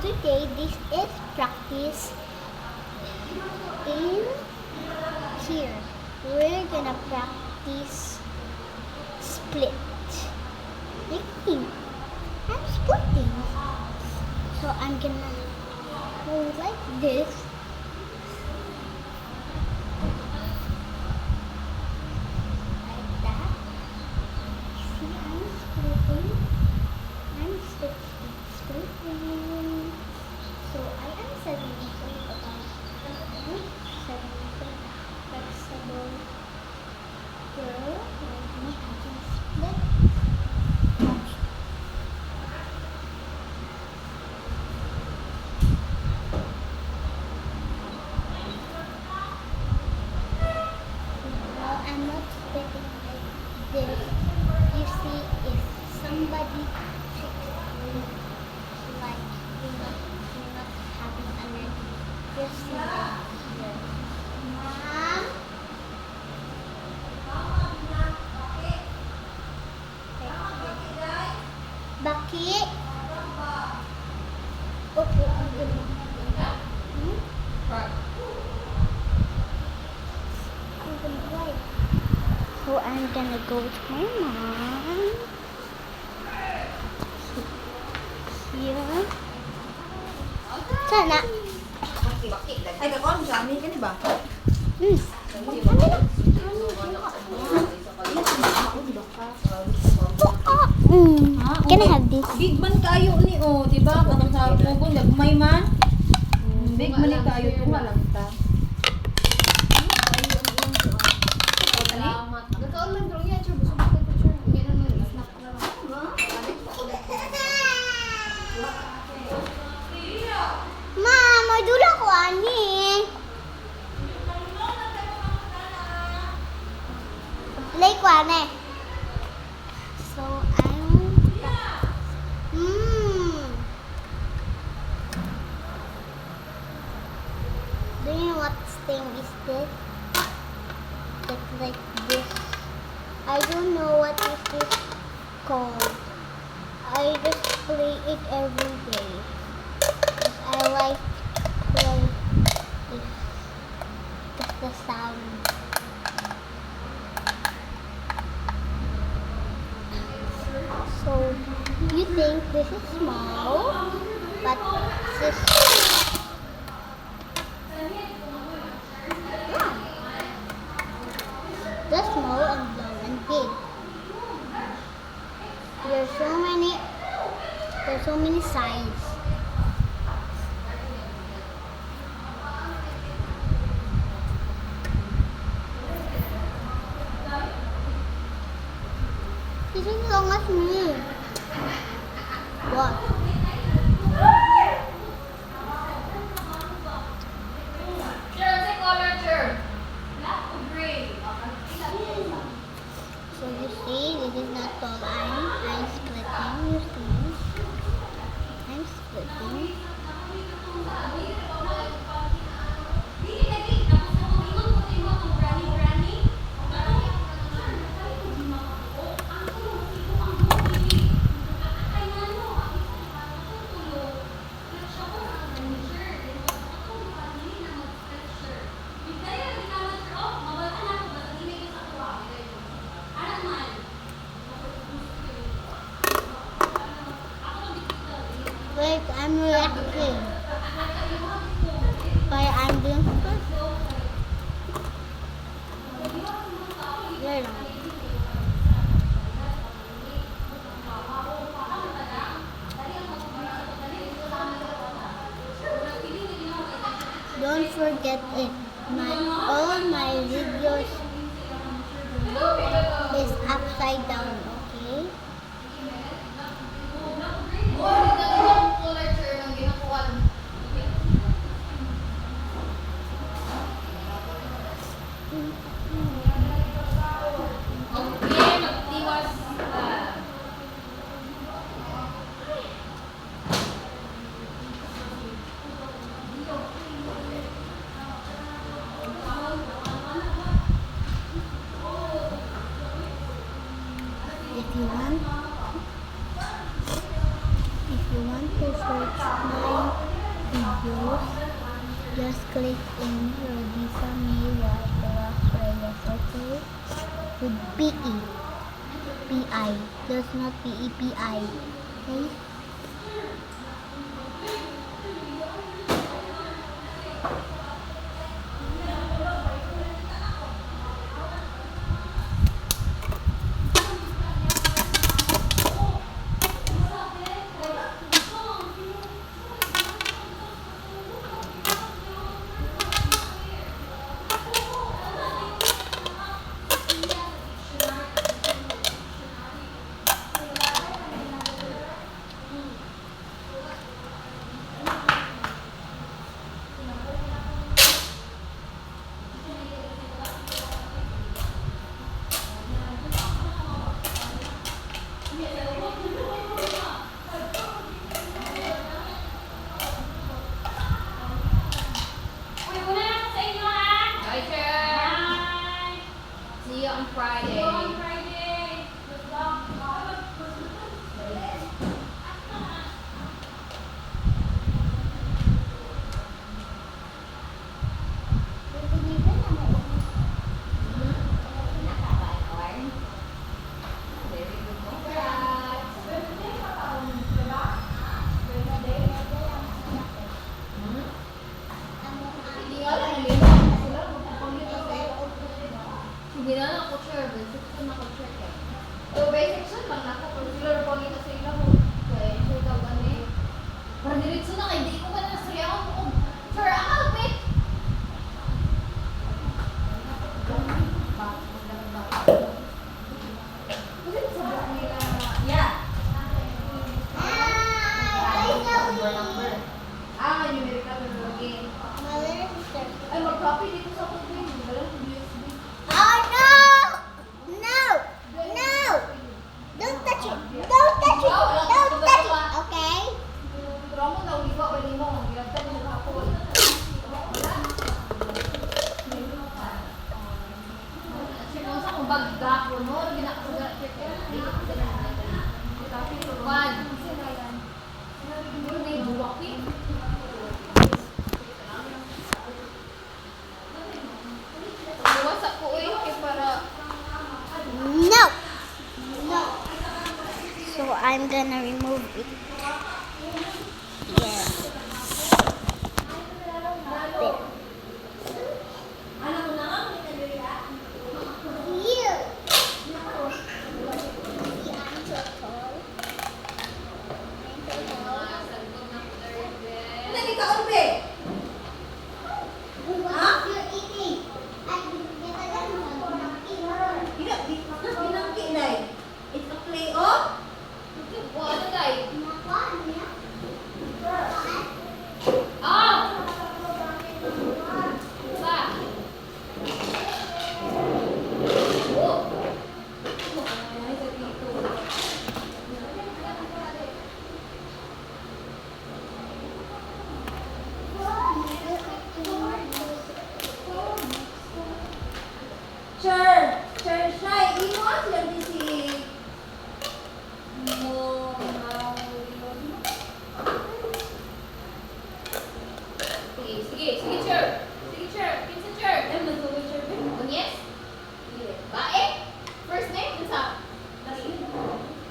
today this is practice in here. We're gonna practice split. Lifting. I'm splitting. So I'm gonna go like this. Like that. See, I'm splitting. I'm splitting. So I am setting myself about flexible girl. I can split. Well, I'm not splitting like this. You see, if somebody tricks you, like you're not having a leg, just see that here. Mom? Bakit? Opo, ang ganda. I'm gonna try. So I'm gonna go to my mom. Here. Sana. Ay, kakon sa amin ka ba? Can I have this? Big man kayo ni di ba? Kanang sa pugon gagmay man. Big man ni kayo tunga lang ta. Salamat. Nagkaon lang dong yan, sure. Gusto mo ko picture. Yan ang snap na lang. Mom, may dula ko ani. Play ko ani. So do you know what thing is this? It's like this. I don't know what is this called. I just play it every day. 'Cause I like play this. It's the sound. So you think this is small, but this the small and long and big. There's so many sides. This is as long as me. What? So you see, this is not tall iron. I'm splitting. You see, I'm splitting. Wait, I'm reacting. Kaya I'm doing this. There lang. Don't forget it. All my videos is upside down, okay? If you want to search my videos, just click in Rodisa May White Rock Reyes, okay? With PE. PI. There's not PEPI. Okay? Bye, sir. See you on Friday. Hindi na lang ako sure, basic ko na ako check eh. So basic siya lang na ako, pero sila rin pangit sa ila mo. Kaya sure daw gani. Parang diretso na kay di ko ka na nasri ako. Sir, ang halpit! Yeah. Ah, numerical login. Ay, mag-copy dito sa akin. Dalang USB. Oh no! No! No! Don't touch it! Don't touch it! Don't touch it! Okay? Pero mo na uliwa o limo. Gilagtan mo sa ako. Siya sa kung bagga ko no, ginakasugat check eh. Tapi tuwan. Ano may buwak eh? Iwasak ko eh, kaya para No! No! So I'm gonna remove it. Yes. There. Here. See, I'm so tall. I'm so tall. Nagkakaon be!